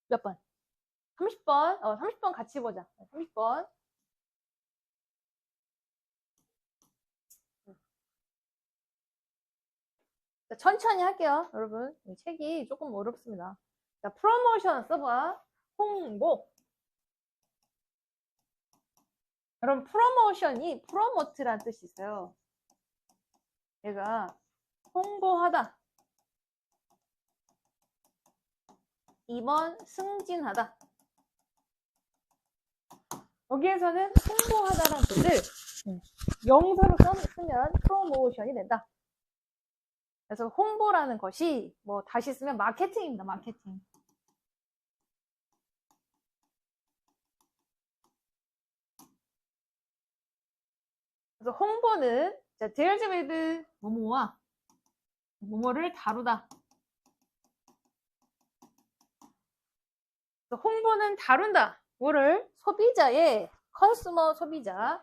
몇 번? 30번. 30번 같이 보자. 30번. 자, 천천히 할게요, 여러분. 이 책이 조금 어렵습니다. 자, 프로모션 써봐. 홍보. 여러분, 프로모션이 프로모트라는 뜻이 있어요. 얘가 홍보하다. 2번 승진하다. 여기에서는 홍보하다라는 뜻을 명사로 쓰면 프로모션이 된다. 그래서 홍보라는 것이 뭐 다시 쓰면 마케팅입니다. 마케팅. 그래서 홍보는 deals with 뭐뭐와 뭐뭐를 다루다. 그래서 홍보는 다룬다. 뭐를? 소비자의 컨슈머 소비자.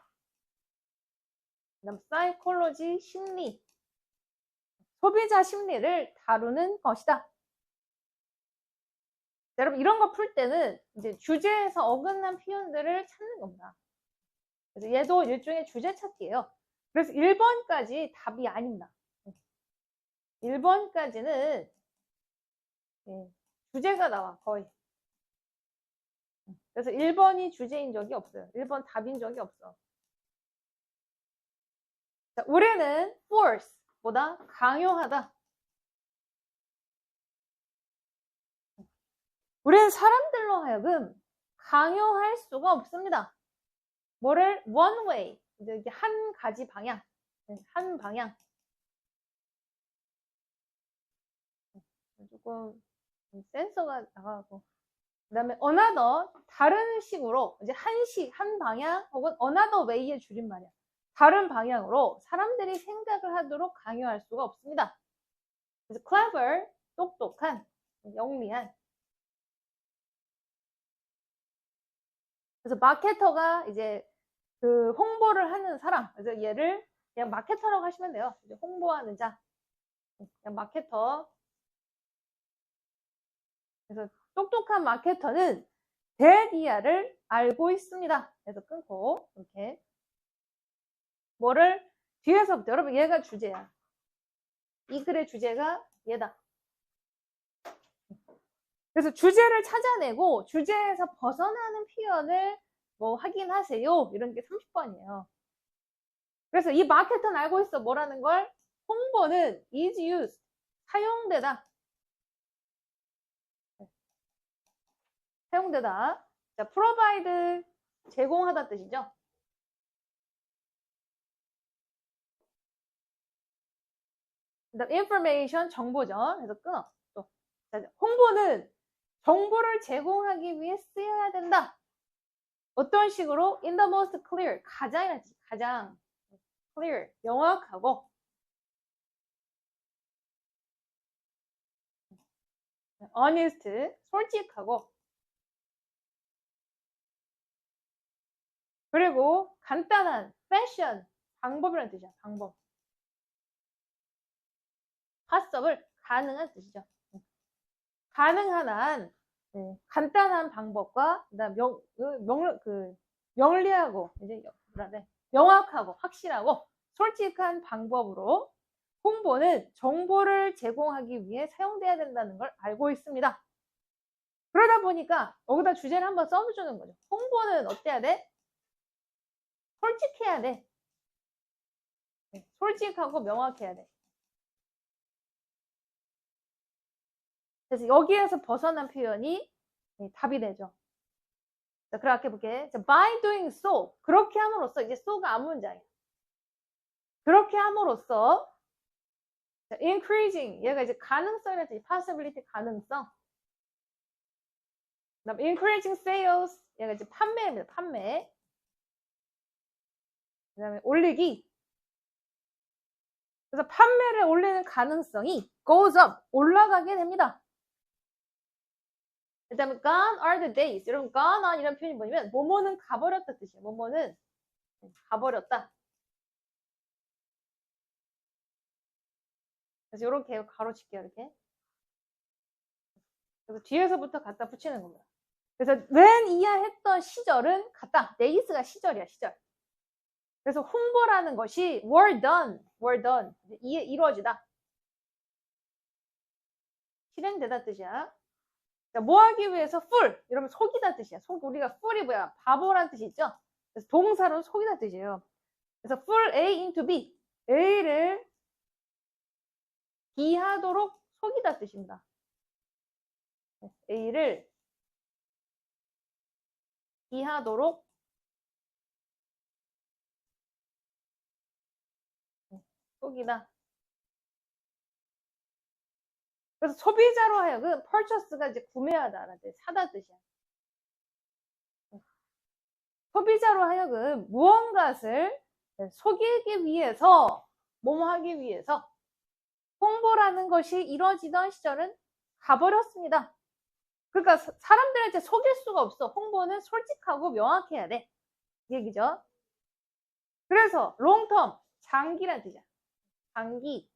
그다음 사이콜로지 심리. 소비자 심리를 다루는 것이다. 여러분 이런 거 풀 때는 이제 주제에서 어긋난 표현들을 찾는 겁니다. 그래서 얘도 일종의 주제 찾기예요. 그래서 1번까지 답이 아닙니다. 1번까지는 주제가 나와 거의. 그래서 1번이 주제인 적이 없어요. 1번 답인 적이 없어. 자, 우리는 force 보다 강요하다. 우리는 사람들로 하여금 강요할 수가 없습니다. 뭐를? one way. 이제 한 가지 방향. 한 방향. 조금 센서가 나가고. 그 다음에 another, 다른 식으로, 이제 한 방향 혹은 another way의 줄임말이야. 다른 방향으로 사람들이 생각을 하도록 강요할 수가 없습니다. 그래서 clever, 똑똑한, 영리한. 그래서 마케터가 이제 그 홍보를 하는 사람, 그래서 얘를 그냥 마케터라고 하시면 돼요. 이제 홍보하는 자, 그냥 마케터. 그래서 똑똑한 마케터는 데디아를 알고 있습니다. 그래서 끊고 이렇게 뭐를 뒤에서부터 여러분 얘가 주제야. 이 글의 주제가 얘다. 그래서 주제를 찾아내고 주제에서 벗어나는 표현을 뭐 확인하세요. 이런 게 30번이에요. 그래서 이 마케터는 알고 있어. 뭐라는 걸? 홍보는 is used. 사용되다. 사용되다. 자, provide 제공하다 뜻이죠. 그다음 information 정보죠. 그래서 끊어. 또 자, 홍보는 정보를 제공하기 위해 쓰여야 된다. 어떤 식으로? in the most clear. 가장이라는 뜻. 가장 clear. 명확하고. honest. 솔직하고. 그리고 간단한 fashion. 방법이라는 뜻이야. 방법. possible. 가능한 뜻이죠. 가능한 한 간단한 방법과 그다음 명리하고 이제 명확하고 확실하고 솔직한 방법으로 홍보는 정보를 제공하기 위해 사용돼야 된다는 걸 알고 있습니다. 그러다 보니까 여기다 주제를 한번 써주는 거죠. 홍보는 어때야 돼? 솔직해야 돼. 솔직하고 명확해야 돼. 그래서 여기에서 벗어난 표현이 답이 되죠. 자, 그렇게 볼게. 자, by doing so. 그렇게 함으로써, 이제 so가 앞문장이야. 그렇게 함으로써, 자, increasing. 얘가 이제 가능성이라는 뜻이 possibility 가능성. 그 다음 increasing sales. 얘가 이제 판매입니다. 판매. 그 다음에 올리기. 그래서 판매를 올리는 가능성이 goes up. 올라가게 됩니다. 그 다음에 gone are the days. 여러분, gone on 이런 표현이 뭐냐면, 뭐뭐는 가버렸다 뜻이에요. 뭐뭐는 가버렸다. 그래서 이렇게 가로칠게요. 이렇게. 그래서 뒤에서부터 갖다 붙이는 겁니다. 그래서 when 이하했던 시절은 같다. days가 시절이야, 시절. 그래서 홍보라는 것이 were done. 이루어지다. 실행되다 뜻이야. 자, 뭐 하기 위해서 fool. 이러면 속이다 뜻이야. 우리가 fool이 뭐야? 바보란 뜻이 있죠? 그래서 동사로는 속이다 뜻이에요. 그래서 fool A into B. A를 B하도록 속이다 뜻입니다. A를 B하도록 속이다. 그래서 소비자로 하여금 purchase가 이제 구매하다라는 뜻, 사다 뜻이야. 소비자로 하여금 무언가를 속이기 위해서, 뭐뭐 하기 위해서 홍보라는 것이 이루어지던 시절은 가버렸습니다. 그러니까 사람들한테 속일 수가 없어. 홍보는 솔직하고 명확해야 돼. 이 얘기죠. 그래서 long-term, 장기란 뜻이야. 장기,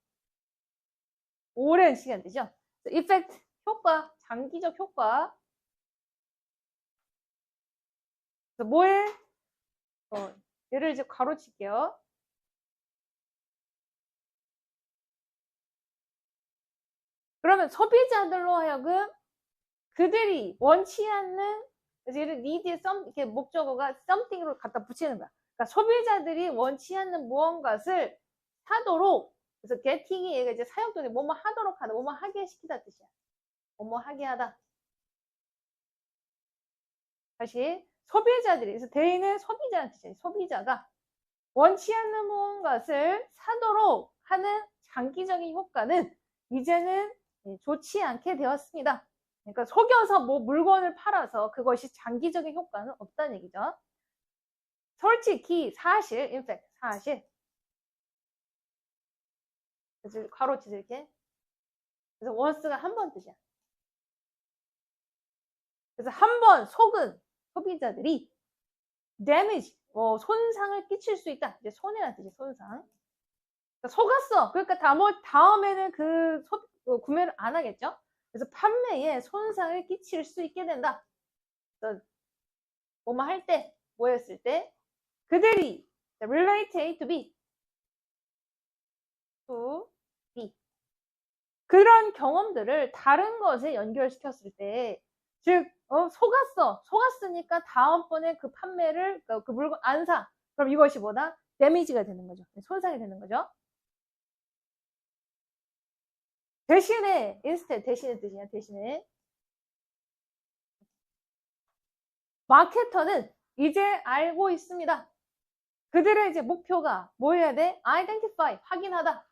오랜 시간 뜻이죠. effect, 효과, 장기적 효과. 그래서 뭐에? 얘를 이제 가로칠게요. 그러면 소비자들로 하여금 그들이 원치 않는, 그래서 얘를 need, 이렇게 목적어가 something으로 갖다 붙이는 거야. 그러니까 소비자들이 원치 않는 무언가를 사도록, 그래서 getting이 얘가 이제 사용동이 뭐뭐 하도록 하다, 뭐뭐 하게 시키다 뜻이야. 뭐뭐 하게 하다. 다시 소비자들이, 그래서 대인은 소비자라는 뜻이야. 소비자가 원치 않는 무언가를 사도록 하는 장기적인 효과는 이제는 좋지 않게 되었습니다. 그러니까 속여서 뭐 물건을 팔아서 그것이 장기적인 효과는 없다는 얘기죠. 솔직히, 사실, in fact, 사실. 그래서 괄호치 이렇게. 그래서 once가 한 번 뜻이야. 그래서 한 번 속은 소비자들이 damage, 손상을 끼칠 수 있다. 이제 손해라는 뜻이 손상. 그러니까 속았어. 그러니까 다음에는 구매를 안 하겠죠? 그래서 판매에 손상을 끼칠 수 있게 된다. 그래서 뭐뭐 할 때, 뭐 했을 때, 그들이 relate A to B. to B. 그런 경험들을 다른 것에 연결시켰을 때, 즉, 속았으니까 다음번에 그 판매를, 그 물건 안 사. 그럼 이것이 뭐다? 데미지가 되는 거죠. 손상이 되는 거죠. 대신에, instead, 대신의 뜻이야, 대신에. 마케터는 이제 알고 있습니다. 그들의 이제 목표가 뭐 해야 돼? identify, 확인하다.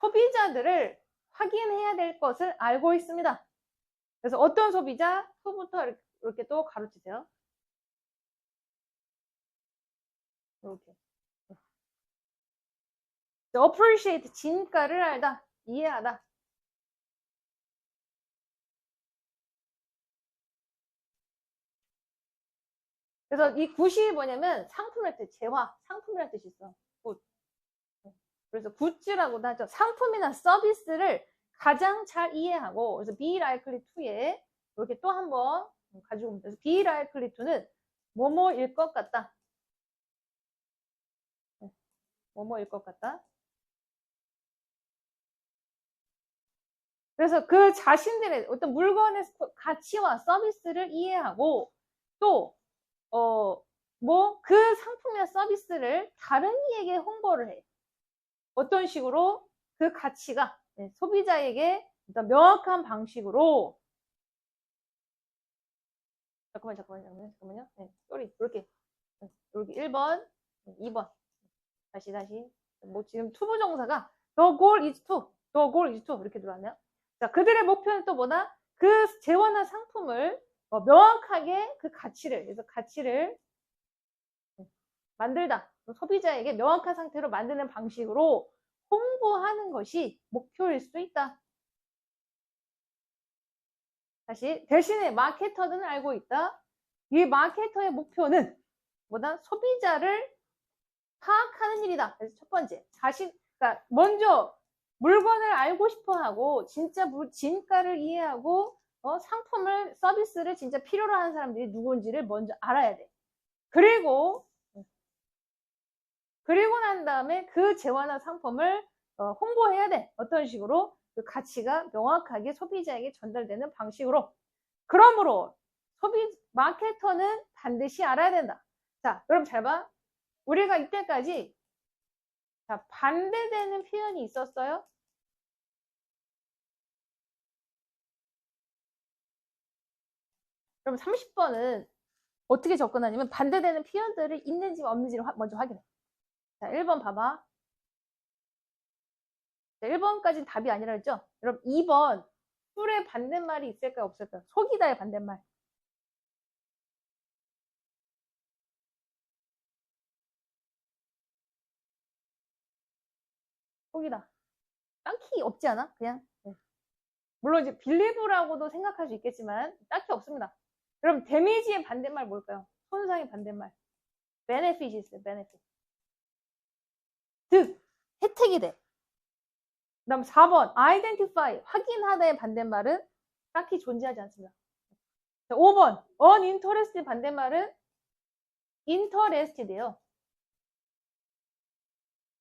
소비자들을 확인해야 될 것을 알고 있습니다. 그래서 어떤 소비자? 후부터 이렇게 또 가로치세요. 이렇게. appreciate, 진가를 알다, 이해하다. 그래서 이 굿이 뭐냐면 상품이라는 뜻, 재화, 상품이라는 뜻이 있어. 굿. 그래서 굿즈라고도 하죠. 상품이나 서비스를 가장 잘 이해하고, 그래서 be likely to에 이렇게 또 한번 가지고 옵니다. 그래서 be likely to는 뭐뭐일 것 같다. 뭐뭐일 것 같다. 그래서 그 자신들의 어떤 물건의 가치와 서비스를 이해하고 또 그 상품이나 서비스를 다른 이에게 홍보를 해. 어떤 식으로? 그 가치가 소비자에게 어떤 명확한 방식으로. 잠깐만요. 쏘리. 이렇게 1번, 2번. 다시. 뭐 지금 투부정사가 the goal is to 이렇게 들어왔네요. 자, 그들의 목표는 또 뭐다? 그 재원한 상품을 명확하게 그 가치를, 그래서 가치를 만들다. 소비자에게 명확한 상태로 만드는 방식으로 홍보하는 것이 목표일 수 있다. 다시, 대신에 마케터는 알고 있다. 이 마케터의 목표는 뭐다? 소비자를 파악하는 일이다. 그래서 첫 번째, 그러니까 먼저 물건을 알고 싶어 하고, 진짜 진가를 이해하고, 상품을, 서비스를 진짜 필요로 하는 사람들이 누군지를 먼저 알아야 돼. 그리고 난 다음에 그 재화나 상품을 홍보해야 돼. 어떤 식으로? 그 가치가 명확하게 소비자에게 전달되는 방식으로. 그러므로 마케터는 반드시 알아야 된다. 자, 여러분 잘 봐. 우리가 이때까지 자, 반대되는 표현이 있었어요? 그럼 30번은 어떻게 접근하냐면 반대되는 표현들이 있는지 없는지를 먼저 확인해. 자, 1번 봐봐. 자, 1번까지는 답이 아니라 했죠? 여러분 2번 뿔의 반대말이 있을까요? 없을까요? 속이다의 반대말. 속이다. 딱히 없지 않아? 그냥. 네. 물론 이제 빌리브라고도 생각할 수 있겠지만 딱히 없습니다. 그럼 데미지의 반대말 뭘까요? 손상의 반대말. benefit이 있어요. benefit. 득, 혜택이 돼. 그 다음 4번 identify, 확인하다의 반대말은 딱히 존재하지 않습니다. 자, 5번 uninterested 반대말은 interested예요.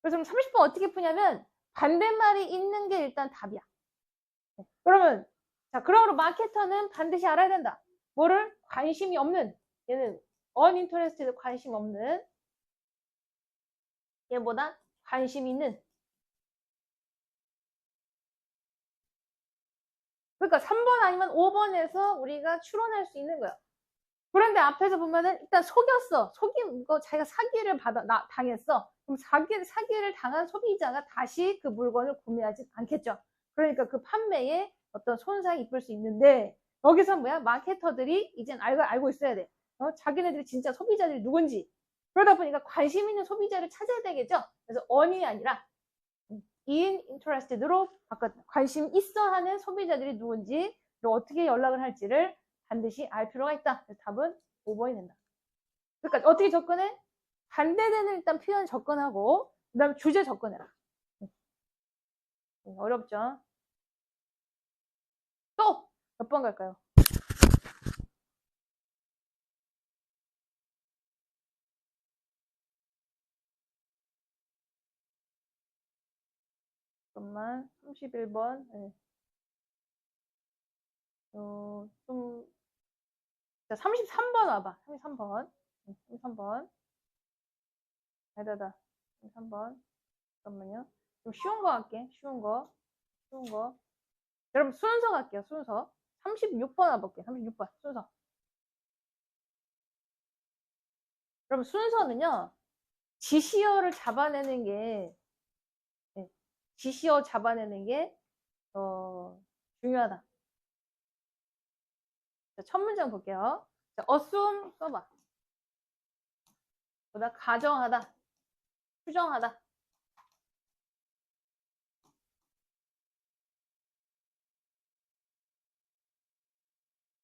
그래서 그럼 30번 어떻게 푸냐면 반대말이 있는 게 일단 답이야. 네. 그러면 자, 그러므로 마케터는 반드시 알아야 된다. 뭐를? 관심이 없는, 얘는 uninterested, 관심 없는, 얘보다 관심 있는. 그러니까 3번 아니면 5번에서 우리가 추론할 수 있는 거야. 그런데 앞에서 보면은 일단 속였어. 속인 거 자기가 사기를 당했어. 그럼 사기를 당한 소비자가 다시 그 물건을 구매하지 않겠죠. 그러니까 그 판매에 어떤 손상이 있을 수 있는데 여기서 뭐야? 마케터들이 이젠 알고 있어야 돼. 자기네들이 진짜 소비자들이 누군지. 그러다 보니까 관심 있는 소비자를 찾아야 되겠죠. 그래서 on이 아니라 in interested로 바꿨다. 관심 있어 하는 소비자들이 누군지, 그리고 어떻게 연락을 할지를 반드시 알 필요가 있다. 그래서 답은 5번이 된다. 그러니까 어떻게 접근해? 반대되는 일단 표현 접근하고 그 다음에 주제 접근해라. 어렵죠? 또 몇 번 갈까요? 잠깐만 31번. 네. 좀 자, 33번 와봐. 33번. 33번. 아니다. 33번. 잠깐만요. 좀 쉬운 거 할게. 쉬운 거. 여러분 순서 갈게요. 순서. 36번 와볼게요. 36번 순서. 여러분 순서는요. 지시어를 잡아내는 게 네, 지시어 잡아내는 게 중요하다. 자, 첫 문장 볼게요. 자, assume 써봐. 보다 가정하다, 추정하다.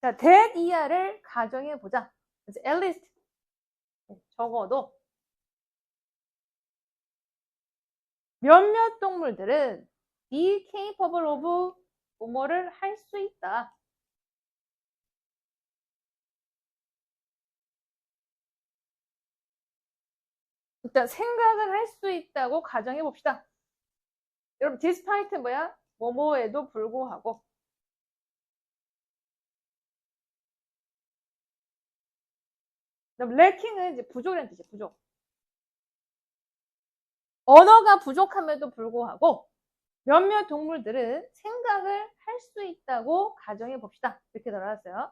자, that 이하를 가정해 보자. 그래서 at least 적어도 몇몇 동물들은 be capable of 뭐를 할 수 있다. 일단 생각을 할 수 있다고 가정해 봅시다. 여러분 despite 뭐야? 뭐뭐에도 불구하고. 그다음 lacking은 이제 부족이라는 뜻이에요. 부족. 언어가 부족함에도 불구하고 몇몇 동물들은 생각을 할 수 있다고 가정해 봅시다. 이렇게 나왔어요.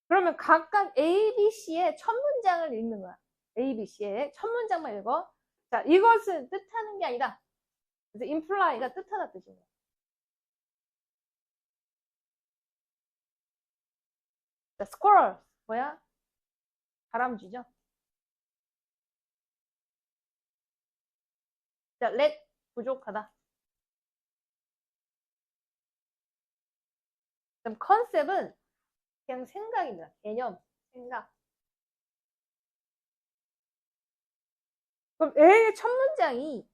그러면 각각 A, B, C의 첫 문장을 읽는 거야. A, B, C의 첫 문장만 읽어. 자, 이것은 뜻하는 게 아니다. 그래서 imply가 뜻하다 뜻이에요. 자, squirrel 뭐야? 다람쥐죠. 자, lack 부족하다. 그럼 컨셉은 그냥 생각입니다. 개념, 생각. 그럼 A의 첫 문장이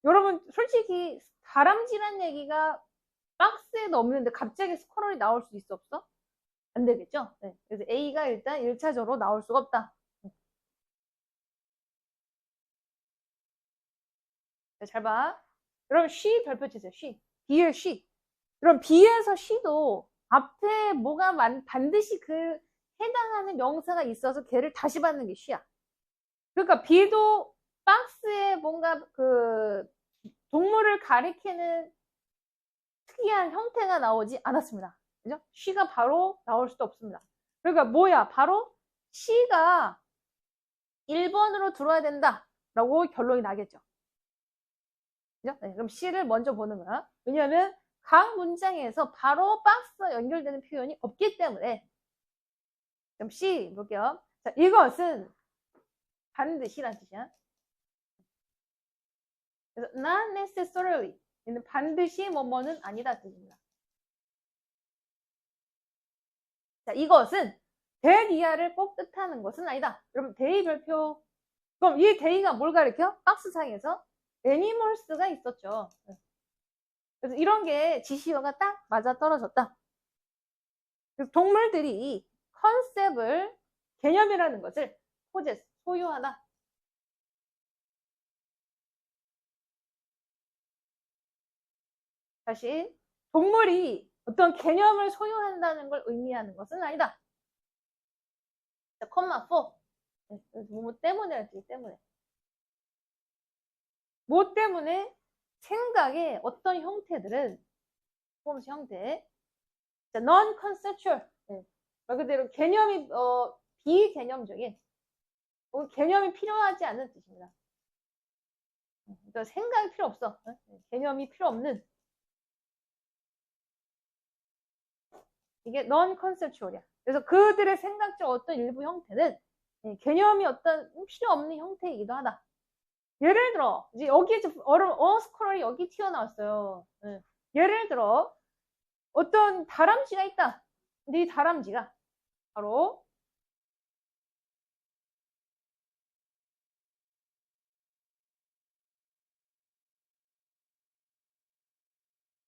여러분 솔직히 다람쥐란 얘기가 박스에도 없는데 갑자기 스쿼럴이 나올 수 있어 없어? 안 되겠죠? 네. 그래서 A가 일단 1차적으로 나올 수가 없다. 잘 봐. 그럼 she 별표 치세요. she. B의 she. 그럼 B에서 she도 앞에 뭐가 반드시 그 해당하는 명사가 있어서 걔를 다시 받는 게 she야. 그러니까 B도 박스에 뭔가 그 동물을 가리키는 특이한 형태가 나오지 않았습니다. 그죠? she가 바로 나올 수도 없습니다. 그러니까 뭐야? 바로 she가 1번으로 들어야 된다. 라고 결론이 나겠죠. 그죠? 네, 그럼 she를 먼저 보는 거야. 왜냐하면 각 문장에서 바로 박스와 연결되는 표현이 없기 때문에. 그럼 she 볼게요. 자, 이것은 반드시란 뜻이야. 그래서 not necessarily 얘는 반드시 뭐뭐는 아니다 뜻입니다. 자, 이것은 that 이하를 꼭 뜻하는 것은 아니다. 여러분 they 별표. 그럼 이 they가 뭘 가리켜? 박스상에서 animals가 있었죠. 그래서 이런 게 지시어가 딱 맞아 떨어졌다. 그래서 동물들이 컨셉을 개념이라는 것을 possess, 소유하다. 다시 동물이 어떤 개념을 소유한다는 걸 의미하는 것은 아니다. 자, 콤마 4. 뭐 때문에 때문에. 뭐 때문에 생각의 어떤 형태들은 폼스 형태. 자, non-conceptual. 말 그대로 개념이 비개념적인 개념이 필요하지 않은 뜻입니다. 그러니까 생각이 필요 없어. 개념이 필요 없는 이게 non-conceptual이야. 그래서 그들의 생각적 어떤 일부 형태는 개념이 어떤 필요 없는 형태이기도 하다. 예를 들어 이제 여기 스쿼럴이 여기 튀어나왔어요. 예를 들어 어떤 다람쥐가 있다. 근데 이 다람쥐가 바로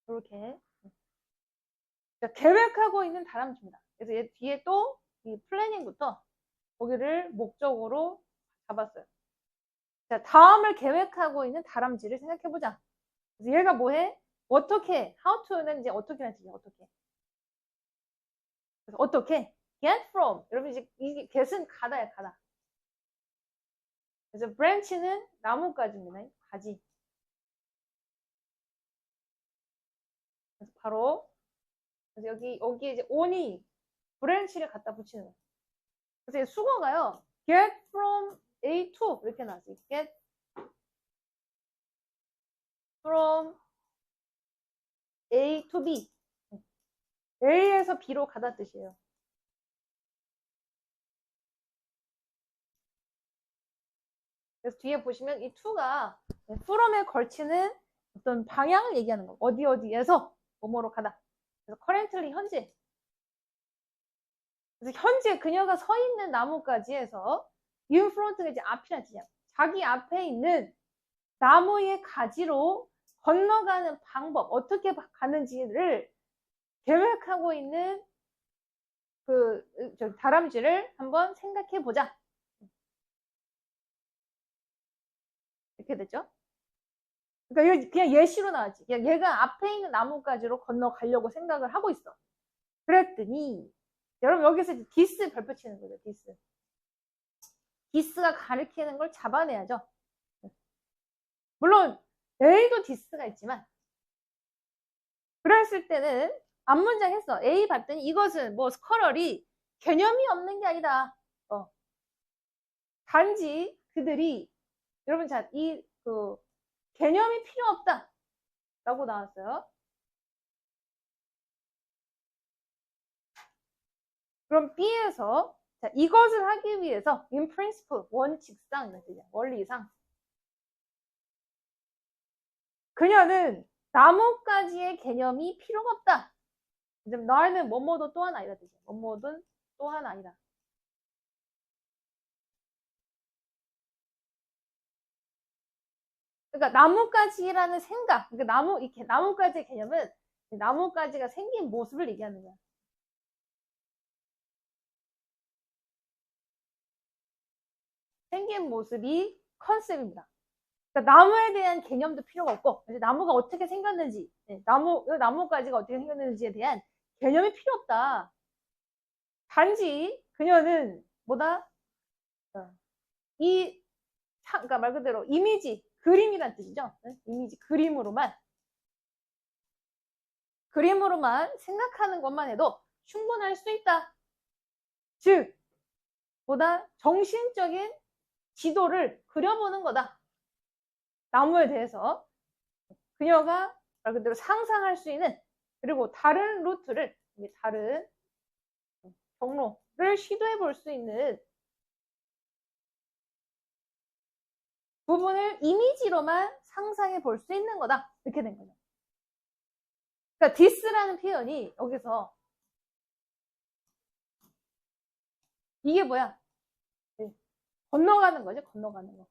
이렇게 계획하고 있는 다람쥐입니다. 그래서 얘 뒤에 또 이 플래닝부터 거기를 목적으로 잡았어요. 자, 다음을 계획하고 있는 다람쥐를 생각해보자. 그래서 얘가 뭐해? 어떻게? How to는 이제 어떻게라는 뜻이야. 어떻게? 그래서 어떻게? Get from. 여러분 이제 이 get은 가다야 가다. 그래서 branch는 나뭇가지입니다. 가지. 그래서 바로 그래서 여기에 이제 on이 branch를 갖다 붙이는 거예요. 그래서 수거가요. Get from A to 이렇게 나왔어요. Get from A to B. A에서 B로 가다 뜻이에요. 그래서 뒤에 보시면 이 to가 from에 걸치는 어떤 방향을 얘기하는 거. 어디에서 뭐뭐로 가다. 그래서 currently 현재. 그래서 현재 그녀가 서 있는 나뭇가지에서 in front가 이제 앞이라는 뜻이야. 자기 앞에 있는 나무의 가지로 건너가는 방법, 어떻게 가는지를 계획하고 있는 다람쥐를 한번 생각해 보자. 이렇게 됐죠? 그러니까 그냥 예시로 나왔지. 그냥 얘가 앞에 있는 나뭇가지로 건너가려고 생각을 하고 있어. 그랬더니 여러분 여기서 이제 디스 별표 치는 거죠. 디스. 디스가 가리키는 걸 잡아내야죠. 물론 A도 디스가 있지만 그랬을 때는 앞문장 했어. A 봤더니 이것은 뭐 스쿼럴이 개념이 없는 게 아니다. 단지 그들이 여러분 자, 개념이 필요 없다. 라고 나왔어요. 그럼 B에서 자, 이것을 하기 위해서 in principle, 원칙상, 원리상 그녀는 나뭇가지의 개념이 필요가 없다. 이제 너는 뭐뭐도 또한 아니다 뜻이야. 뭐뭐든 또한 아니다. 그러니까 나뭇가지라는 생각, 그러니까 나뭇가지의 개념은 나뭇가지가 생긴 모습을 얘기하는 거야. 생긴 모습이 컨셉입니다. 그러니까 나무에 대한 개념도 필요가 없고, 이제 나무가 어떻게 생겼는지, 나뭇가지가 어떻게 생겼는지에 대한 개념이 필요 없다. 단지 그녀는 뭐다? 그러니까 말 그대로 이미지, 그림이란 뜻이죠. 이미지, 그림으로만 생각하는 것만 해도 충분할 수 있다. 즉, 보다 정신적인 지도를 그려보는 거다. 나무에 대해서 그녀가 말 그대로 상상할 수 있는, 그리고 다른 루트를, 다른 경로를 시도해 볼 수 있는 부분을 이미지로만 상상해 볼 수 있는 거다. 이렇게 된 거죠. 그러니까 디스라는 표현이 여기서 이게 뭐야? 건너가는 거죠. 건너가는 거.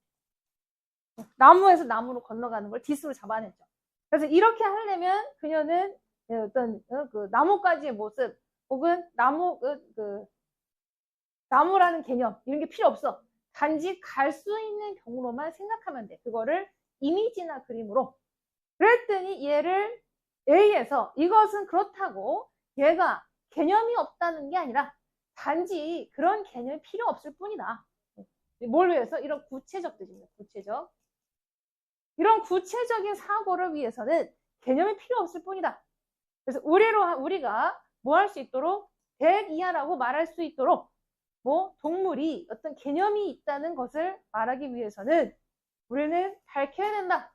나무에서 나무로 건너가는 걸 디스로 잡아냈죠. 그래서 이렇게 하려면 그녀는 어떤 그 나뭇가지의 모습 혹은 나무라는 개념 이런 게 필요 없어. 단지 갈 수 있는 경로만 생각하면 돼. 그거를 이미지나 그림으로. 그랬더니 얘를 A에서 이것은 그렇다고 얘가 개념이 없다는 게 아니라 단지 그런 개념이 필요 없을 뿐이다. 뭘 위해서? 이런 구체적 뜻입니다. 구체적. 이런 구체적인 사고를 위해서는 개념이 필요 없을 뿐이다. 그래서 우리가 뭐 할 수 있도록 100 이하라고 말할 수 있도록 동물이 어떤 개념이 있다는 것을 말하기 위해서는 우리는 밝혀야 된다.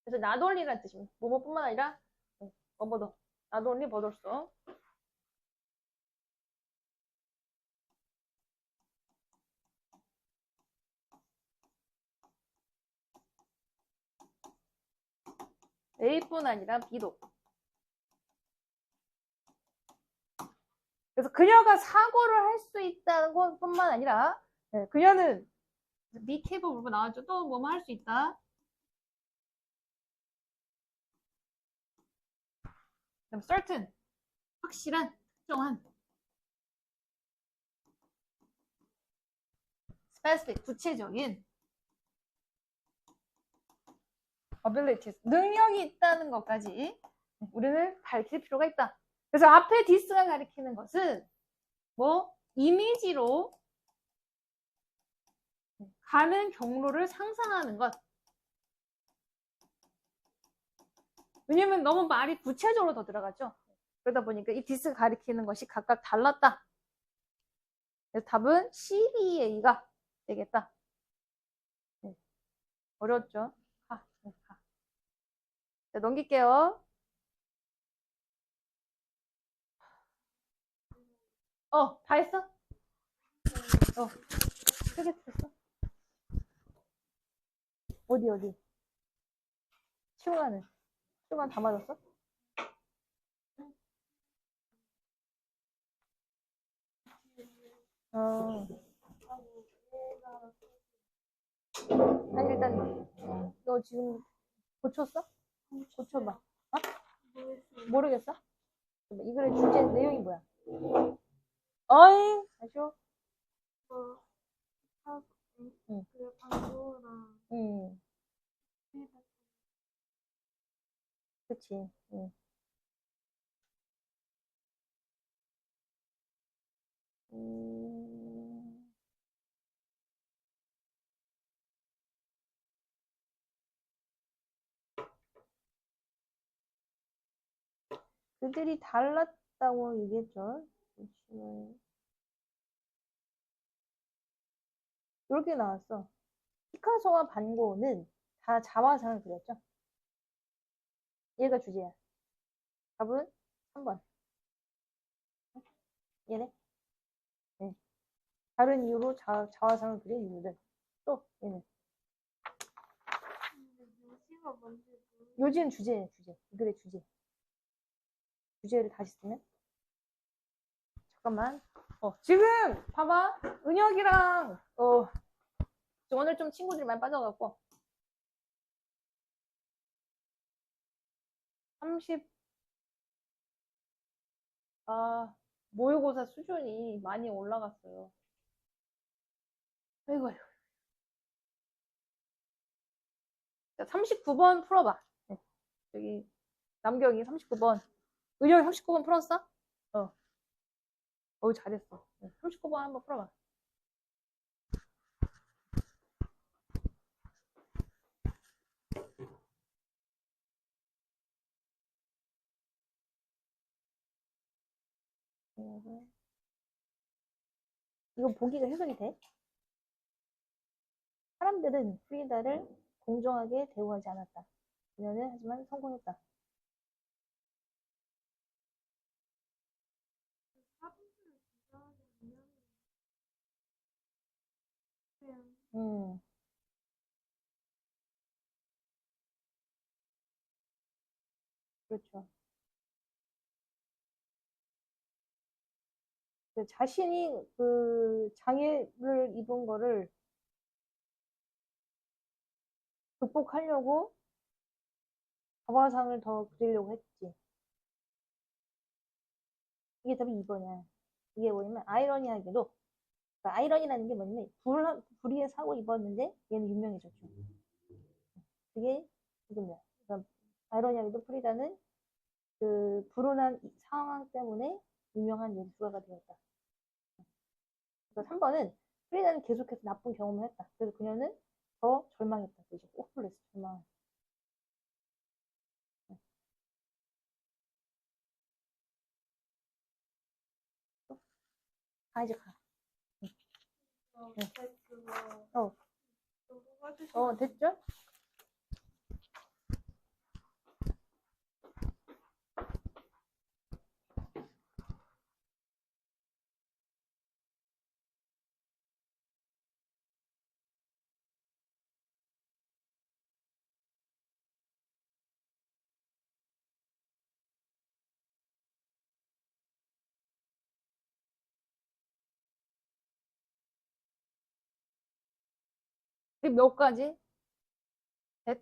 그래서 나돌리라는 뜻입니다. 뭐뭐뿐만 아니라 뭐뭐도 나돌리 버돌소. A뿐 아니라 B도. 그래서 그녀가 사고를 할 수 있다는 것뿐만 아니라 그녀는 미케이브 물고 나왔죠. 또 뭐뭐 할 수 있다. 그럼 certain 확실한 특정한 specific 구체적인 abilities 능력이 있다는 것까지 우리는 밝힐 필요가 있다. 그래서 앞에 디스가 가리키는 것은 이미지로 가는 경로를 상상하는 것. 왜냐면 너무 말이 구체적으로 더 들어가죠. 그러다 보니까 이 디스가 가리키는 것이 각각 달랐다. 그래서 답은 CBA가 되겠다. 어려웠죠? 가. 자, 넘길게요. 다 했어? 크게 했어? 어디? 시간은 다 맞았어? 아니 일단 너 지금 고쳤어? 고쳐봐. 모르겠어? 이 글의 주제 내용이 뭐야? 어이 아쉬워. 응. 그치. 응. 그들이 달랐다고 얘기했죠. 이렇게 나왔어. 피카소와 반 고흐는 다 자화상을 그렸죠. 얘가 주제야. 답은 3번. 얘네. 네. 다른 이유로 자화상을 그린 이유들. 또 얘는. 요지는 주제예요. 주제. 이 글의 주제. 주제를 다시 쓰면? 잠깐만. 지금 봐봐. 은혁이랑 오늘 좀 친구들이 많이 빠져갖고 30 모의고사 수준이 많이 올라갔어요. 아이고. 자, 39번 풀어봐. 네. 여기 남경이 39번. 은혁이 39번 풀었어? 잘했어. 39번 한번 풀어봐. 이거 보기가 해석이 돼? 사람들은 프리다를 공정하게 대우하지 않았다. 그녀는 하지만 성공했다. 그렇죠. 자신이 그 장애를 입은 거를 극복하려고 가방상을 더 그리려고 했지. 이게 답이 2번이야. 이게 뭐냐면 아이러니하게도, 그러니까 아이러니라는 게 뭐냐면 불의의 사고 입었는데 얘는 유명해졌죠. 그게 이겁니다. 그러니까 아이러니하게도 프리다는 그 불운한 상황 때문에 유명한 예술가가 되었다. 그래서 3번은 프리다는 계속해서 나쁜 경험을 했다. 그래서 그녀는 더 절망했다. 이제 호플레스 절망. 이제 가. 됐죠? 몇 가지? 됐?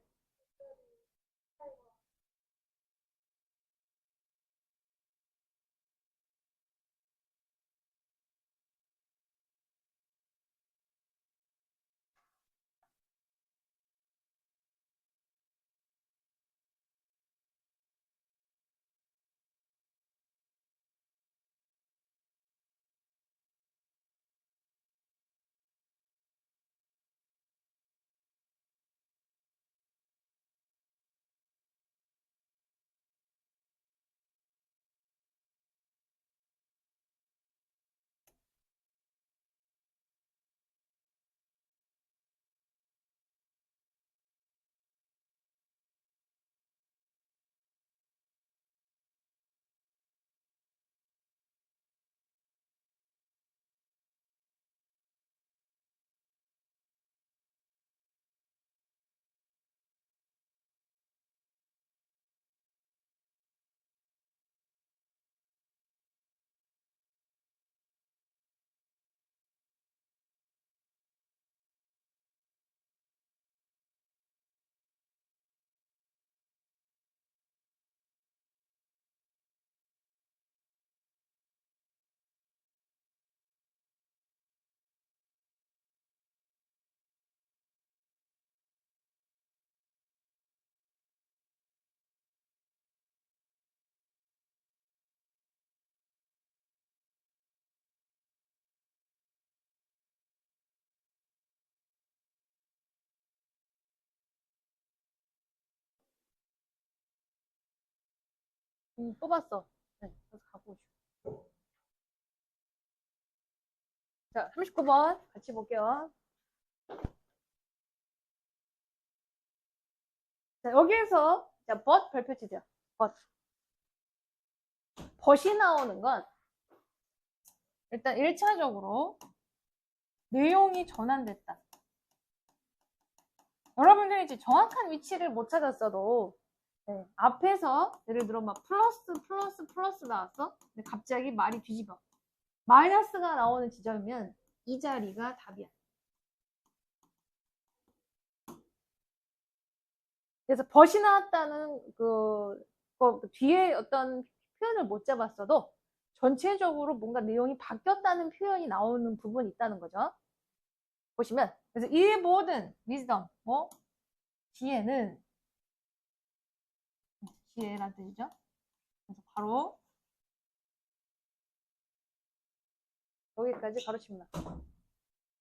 뽑았어. 네, 그래서 갖고 오시고. 자, 39번 같이 볼게요. 자, 여기에서 자, but 별표치죠. but이 나오는 건 일단 1차적으로 내용이 전환됐다. 여러분들이 이제 정확한 위치를 못 찾았어도 앞에서 예를 들어 막 플러스 나왔어. 근데 갑자기 말이 뒤집어. 마이너스가 나오는 지점이면 이 자리가 답이야. 그래서 벗이 나왔다는 그 뒤에 어떤 표현을 못 잡았어도 전체적으로 뭔가 내용이 바뀌었다는 표현이 나오는 부분이 있다는 거죠. 보시면 그래서 이 모든 wisdom 지혜는 지혜란 뜻이죠. 그래서 바로 여기까지 가로칩니다.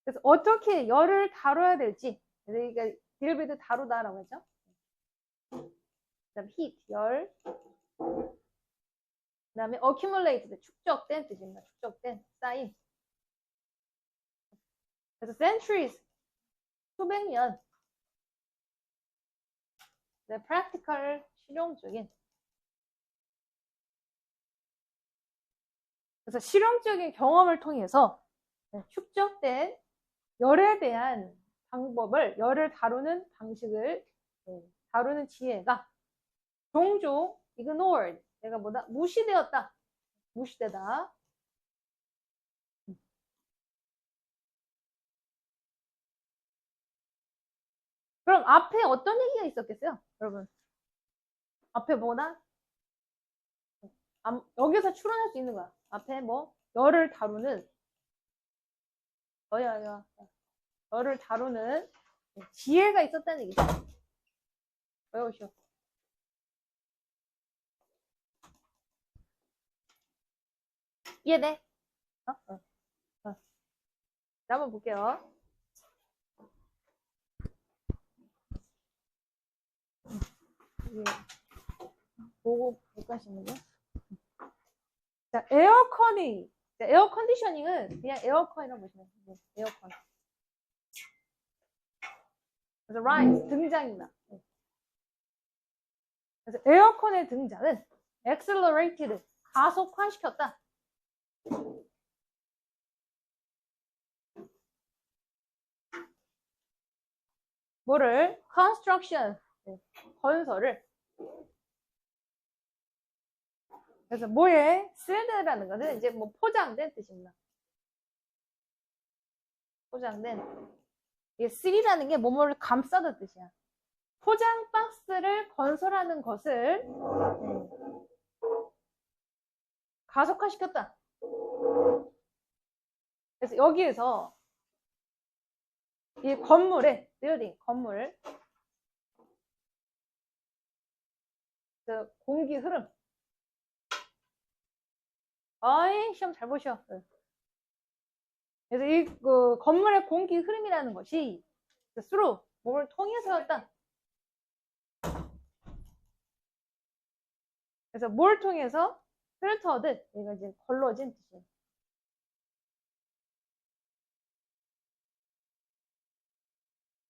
그래서 어떻게 열을 다뤄야 될지 그러니까 딜비드 다루다라고 했죠. 그다음 heat 열 그다음에 accumulated 축적된 뜻입니다. 축적된 쌓인 그래서 centuries 수백 년 practical 실용적인 그래서 실용적인 경험을 통해서 축적된 열에 대한 방법을 열을 다루는 방식을 다루는 지혜가 종종 ignored 내가 뭐다 무시되었다 무시되다 그럼 앞에 어떤 얘기가 있었겠어요 여러분 앞에 뭐나 여기서 추론할 수 있는 거야 앞에 뭐 열을 다루는 열을 다루는 지혜가 있었다는 얘기죠 외우시오 이해돼? 한번 볼게요. 보고 못 가시는 거. 자, 에어 컨디셔닝은 그냥 에어컨이라고 보시면 돼요. 에어컨. 그래서 rise 등장입니다. 그래서 에어컨의 등장은 accelerated 가속화시켰다. 뭐를 construction 건설을 그래서 뭐에 sealed라는 것은 이제 뭐 포장된 뜻입니다. 포장된 이게 seal이라는 게 뭐뭐를 감싸는 뜻이야. 포장 박스를 건설하는 것을 가속화시켰다. 그래서 여기에서 이 건물에 건물 그 공기 흐름 시험 잘 보셔. 그래서 이 그 건물의 공기 흐름이라는 것이 through 몸을 통해서였다. 그래서 뭘 통해서 필터드 이거 이제 걸러진 뜻이에요.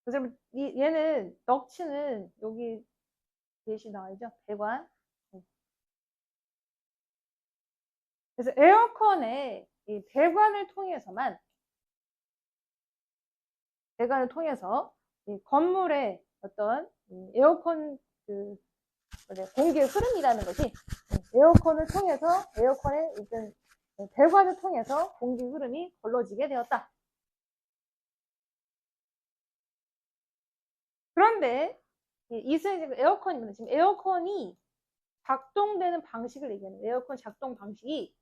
그래서 얘는 덕치는 여기 예시 나와있죠. 배관. 그래서 에어컨의 이 배관을 통해서 이 건물의 어떤 에어컨 공기의 흐름이라는 것이 에어컨을 통해서 에어컨의 어떤 배관을 통해서 공기 흐름이 걸러지게 되었다. 그런데 이스라엘 에어컨입니다. 지금 에어컨이 작동되는 방식을 얘기하는 에어컨 작동 방식이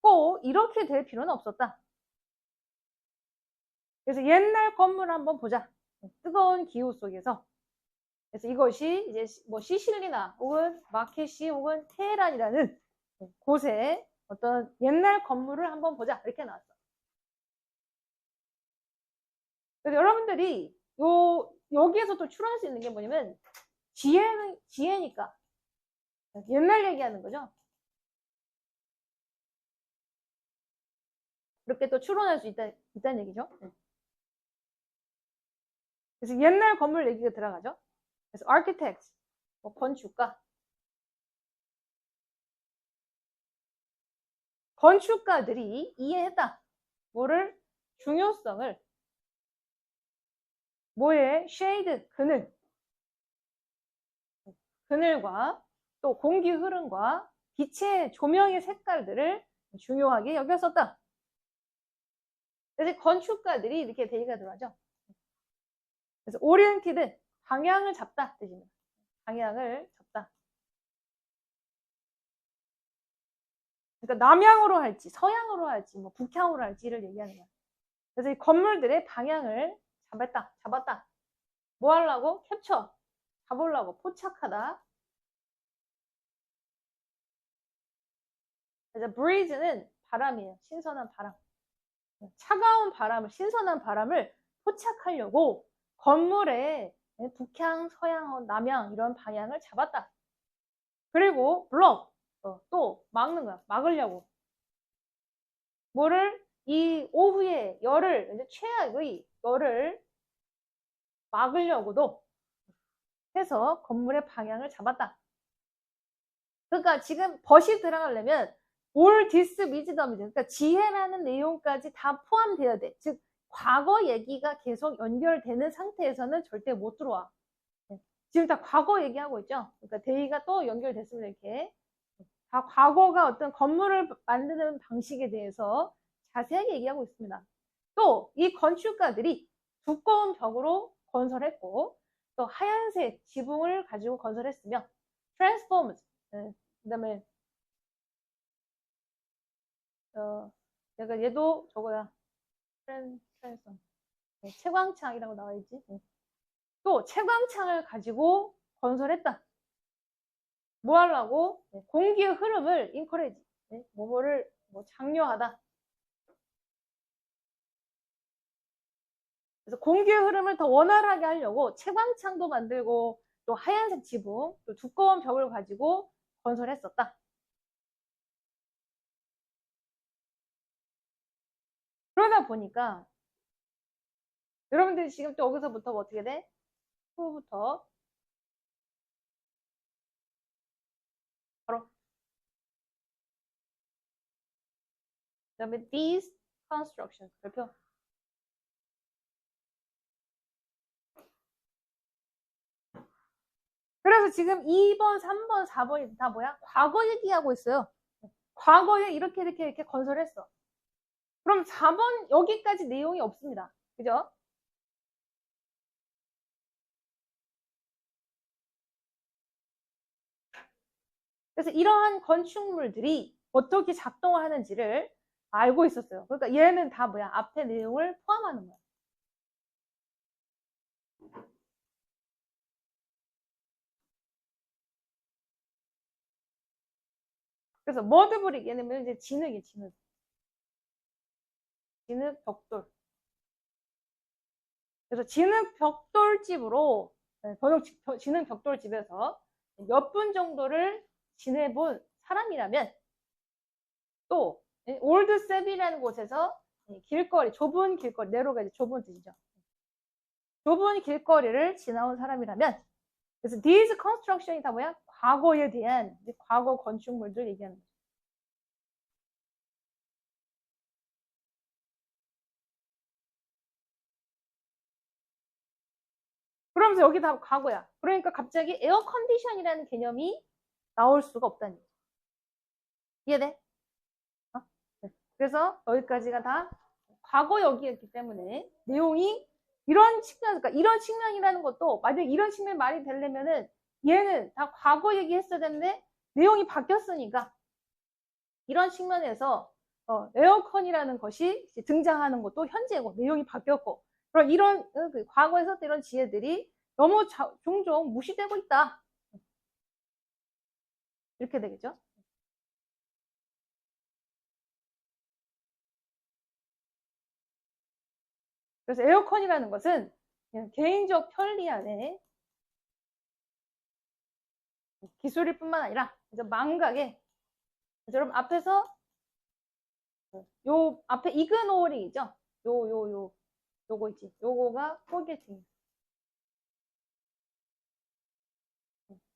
꼭 이렇게 될 필요는 없었다. 그래서 옛날 건물 한번 보자. 뜨거운 기후 속에서. 그래서 이것이 이제 뭐 시실리나 혹은 마케시 혹은 테헤란이라는 곳에 어떤 옛날 건물을 한번 보자. 이렇게 나왔어. 그래서 여러분들이 여기에서 또 추론할 수 있는 게 뭐냐면 지혜니까 옛날 얘기하는 거죠. 이렇게 또 추론할 수 있다는 얘기죠. 그래서 옛날 건물 얘기가 들어가죠. 그래서 architects, 건축가들이 이해했다. 뭐를? 중요성을. 뭐에? shade, 그늘과 또 공기 흐름과 빛의 조명의 색깔들을 중요하게 여겼었다. 그래서 건축가들이 이렇게 대의가 들어가죠. 그래서 oriented, 방향을 잡다 뜻입니다. 방향을 잡다. 그러니까 남향으로 할지 서향으로 할지 뭐 북향으로 할지를 얘기하는 거야. 그래서 이 건물들의 방향을 잡았다. 뭐 하려고? 캡처, 잡으려고, 포착하다. 그래서 breeze는 바람이에요. 신선한 바람. 차가운 바람을, 신선한 바람을 포착하려고 건물의 북향, 서향, 남향 이런 방향을 잡았다. 그리고 block, 또 막는 거야. 막으려고. 뭐를? 이 오후의 열을, 이제 최악의 열을 막으려고도 해서 건물의 방향을 잡았다. 그러니까 지금 벗이 들어가려면 all this wisdom, 그러니까 지혜라는 내용까지 다 포함되어야 돼. 즉 과거 얘기가 계속 연결되는 상태에서는 절대 못 들어와. 지금 다 과거 얘기하고 있죠. 그러니까 대의가 또 연결됐습니다. 이렇게 다 과거가 어떤 건물을 만드는 방식에 대해서 자세하게 얘기하고 있습니다. 또 이 건축가들이 두꺼운 벽으로 건설했고 또 하얀색 지붕을 가지고 건설했으며 transformed, 그다음에 얘도 저거야. 트랜스폼. 채광창이라고 나와 있지. 또 채광창을 가지고 건설했다. 뭐 하려고? 공기의 흐름을 인커레이지. 뭐를 장려하다. 그래서 공기의 흐름을 더 원활하게 하려고 채광창도 만들고 또 하얀색 지붕, 또 두꺼운 벽을 가지고 건설했었다. 그러다 보니까 여러분들이 지금 또 여기서부터 어떻게 돼? 후부터 바로 그다음에 these constructions 별표. 그래서 지금 2번, 3번, 4번이 다 뭐야? 과거 얘기하고 있어요. 과거에 이렇게 건설했어. 그럼 4번 여기까지 내용이 없습니다. 그죠? 그래서 이러한 건축물들이 어떻게 작동을 하는지를 알고 있었어요. 그러니까 얘는 다 뭐야? 앞에 내용을 포함하는 거야. 그래서 머드브릭 얘는 이제 진흙이에요, 진흙. 진흙 벽돌. 그래서 진흙 벽돌집으로 진흙 벽돌집에서 몇 분 정도를 지내본 사람이라면 또 올드 세비라는 곳에서 길거리, 좁은 길거리, 내로가 이제 좁은 뜻이죠. 좁은 길거리를 지나온 사람이라면 그래서 these construction이 다 뭐야? 과거에 대한 과거 건축물들 얘기하는 거죠. 그러면서 여기 다 과거야. 그러니까 갑자기 에어 컨디션이라는 개념이 나올 수가 없다는 거죠. 이해돼? 네. 그래서 여기까지가 다 과거 여기였기 때문에 내용이 이런 측면, 그러니까 이런 측면이라는 것도 만약 이런 측면 말이 되려면은 얘는 다 과거 얘기했어야 되는데 내용이 바뀌었으니까 이런 측면에서 에어컨이라는 것이 등장하는 것도 현재고 내용이 바뀌었고 그럼 이런 과거에 썼던 이런 지혜들이 너무 종종 무시되고 있다. 이렇게 되겠죠. 그래서 에어컨이라는 것은 그냥 개인적 편리 안에 기술일 뿐만 아니라 이제 망각에 여러분 앞에서 요 앞에 이그노링이죠. 요거 있지. 요거가 포게팅.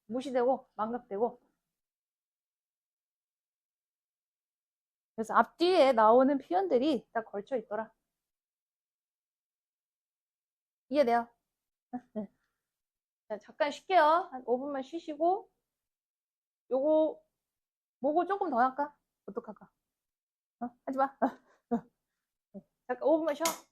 무시되고 망각되고. 그래서 앞뒤에 나오는 표현들이 딱 걸쳐 있더라. 이해돼요? 자, 잠깐 쉴게요. 한 5분만 쉬시고, 요거, 뭐고 조금 더 할까? 어떡할까? 하지 마. 잠깐 5분만 쉬어.